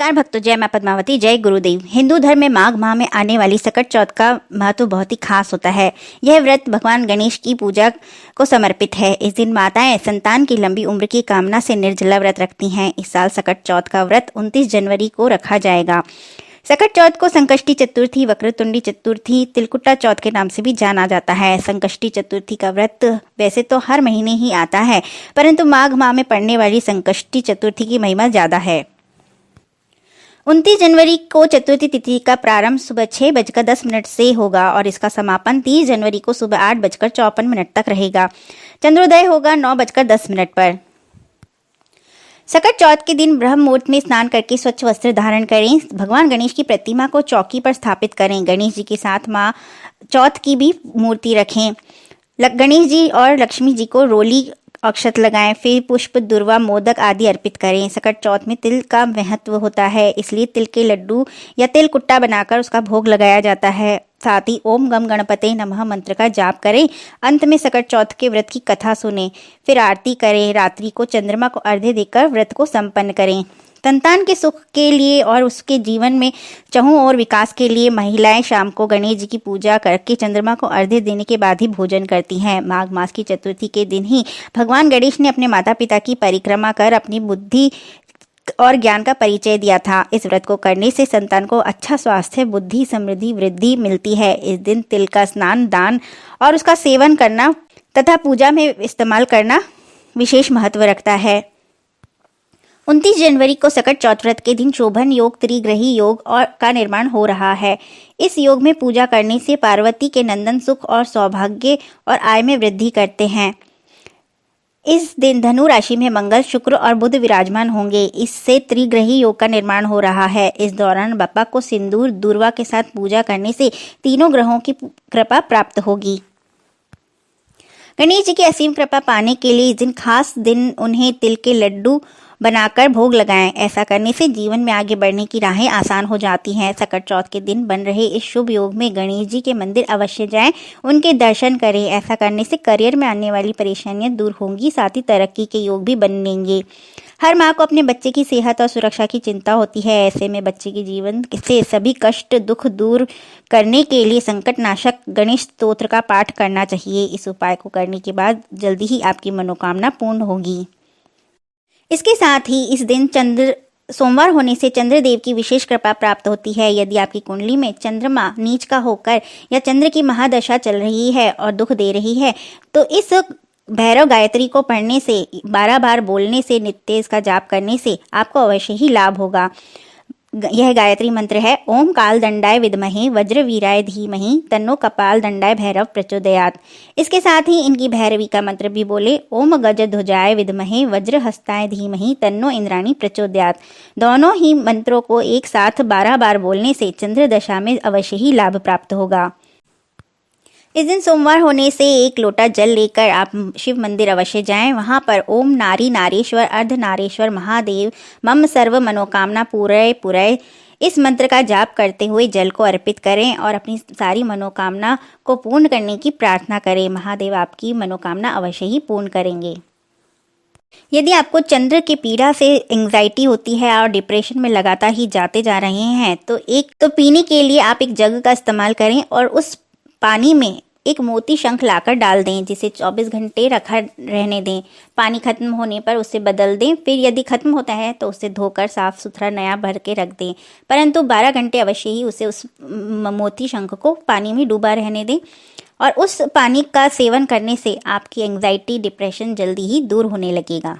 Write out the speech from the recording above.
नमस्कार भक्तों, जय मां पद्मावती, जय गुरुदेव। हिंदू धर्म में माघ माह में आने वाली सकट चौथ का महत्व बहुत ही खास होता है। यह व्रत भगवान गणेश की पूजा को समर्पित है। इस दिन माताएं संतान की लंबी उम्र की कामना से निर्जला व्रत रखती हैं। इस साल सकट चौथ का व्रत 29 जनवरी को रखा जाएगा। सकट चौथ को संकष्टी चतुर्थी, वक्रतुंडी चतुर्थी, तिलकुटा चौथ के नाम से भी जाना जाता है। संकष्टी चतुर्थी का व्रत वैसे तो हर महीने ही आता है, परंतु माघ माह में पड़ने वाली संकष्टी चतुर्थी की महिमा ज्यादा है। 29 जनवरी को चतुर्थी तिथि का प्रारंभ सुबह 6:10 से होगा और इसका समापन 30 जनवरी को सुबह 8:54 तक रहेगा। चंद्रोदय होगा 9:10 पर। सकट चौथ के दिन ब्रह्म मुहूर्त में स्नान करके स्वच्छ वस्त्र धारण करें। भगवान गणेश की प्रतिमा को चौकी पर स्थापित करें। गणेश जी के साथ माँ चौथ की भी मूर्ति रखें। गणेश जी और लक्ष्मी जी को रोली अक्षत लगाएं, फिर पुष्प, दुर्वा, मोदक आदि अर्पित करें। सकट चौथ में तिल का महत्व होता है, इसलिए तिल के लड्डू या तिल कुट्टा बनाकर उसका भोग लगाया जाता है। साथ ही ओम गम गणपते नमः मंत्र का जाप करें। अंत में सकट चौथ के व्रत की कथा सुनें, फिर आरती करें। रात्रि को चंद्रमा को अर्घ्य देकर व्रत को संपन्न करें। संतान के सुख के लिए और उसके जीवन में चहुं और विकास के लिए महिलाएं शाम को गणेश जी की पूजा करके चंद्रमा को अर्घ्य देने के बाद ही भोजन करती हैं। माघ मास की चतुर्थी के दिन ही भगवान गणेश ने अपने माता पिता की परिक्रमा कर अपनी बुद्धि और ज्ञान का परिचय दिया था। इस व्रत को करने से संतान को अच्छा स्वास्थ्य, बुद्धि, समृद्धि, वृद्धि मिलती है। इस दिन तिल का स्नान, दान और उसका सेवन करना तथा पूजा में इस्तेमाल करना विशेष महत्व रखता है। 29 जनवरी को सकट चौथ व्रत के दिन शोभन योग, त्रिग्रही योग और का निर्माण हो रहा है। इस योग में पूजा करने से पार्वती के नंदन सुख और सौभाग्य और आय में वृद्धि करते हैं। इस दिन धनु राशि में मंगल, शुक्र और बुध विराजमान होंगे। इससे त्रिग्रही योग का निर्माण हो रहा है। इस दौरान बप्पा को सिंदूर, दूर्वा के साथ पूजा करने से तीनों ग्रहों की कृपा प्राप्त होगी। गणेश जी की असीम कृपा पाने के लिए इस दिन खास दिन उन्हें तिल के लड्डू बनाकर भोग लगाएं। ऐसा करने से जीवन में आगे बढ़ने की राहें आसान हो जाती हैं। सकट चौथ के दिन बन रहे इस शुभ योग में गणेश जी के मंदिर अवश्य जाएं, उनके दर्शन करें। ऐसा करने से करियर में आने वाली परेशानियां दूर होंगी, साथ ही तरक्की के योग भी बनेंगे। हर माँ को अपने बच्चे की सेहत और सुरक्षा की चिंता होती है। ऐसे में बच्चे के जीवन से सभी कष्ट, दुख दूर करने के लिए संकट नाशक गणेश स्तोत्र का पाठ करना चाहिए। इस उपाय को करने के बाद जल्दी ही आपकी मनोकामना पूर्ण होगी। इसके साथ ही इस दिन सोमवार होने से चंद्रदेव की विशेष कृपा प्राप्त होती है। यदि आपकी कुंडली में चंद्रमा नीच का होकर या चंद्र की महादशा चल रही है और दुख दे रही है, तो इस भैरव गायत्री को पढ़ने से, 12 बार बोलने से, नित्य इसका जाप करने से आपको अवश्य ही लाभ होगा। यह गायत्री मंत्र है: ओम काल दंडाय विद्महे वज्रवीराय धीमहि तन्नो कपाल दंडाय भैरव प्रचोदयात्। इसके साथ ही इनकी भैरवी का मंत्र भी बोले: ओम गजध्वजाय विद्महे वज्रहस्ताय धीमहि तन्नो इंद्राणी प्रचोदयात्। दोनों ही मंत्रों को एक साथ 12 बार बोलने से चंद्र दशा में अवश्य ही लाभ प्राप्त होगा। इस दिन सोमवार होने से 1 लोटा जल लेकर आप शिव मंदिर अवश्य जाएं। वहां पर ओम नारी नारेश्वर अर्ध नारेश्वर महादेव मम सर्व मनोकामना पूरय पूरय इस मंत्र का जाप करते हुए जल को अर्पित करें और अपनी सारी मनोकामना को पूर्ण करने की प्रार्थना करें। महादेव आपकी मनोकामना अवश्य ही पूर्ण करेंगे। यदि आपको चंद्र की पीड़ा से एंग्जाइटी होती है और डिप्रेशन में लगातार ही जाते जा रहे हैं, तो पीने के लिए आप एक जग का इस्तेमाल करें और उस पानी में एक मोती शंख लाकर डाल दें, जिसे 24 घंटे रखा रहने दें। पानी खत्म होने पर उसे बदल दें। फिर यदि खत्म होता है तो उसे धोकर साफ सुथरा नया भर के रख दें, परंतु 12 घंटे अवश्य ही उस मोती शंख को पानी में डूबा रहने दें। और उस पानी का सेवन करने से आपकी एंग्जाइटी, डिप्रेशन जल्दी ही दूर होने लगेगा।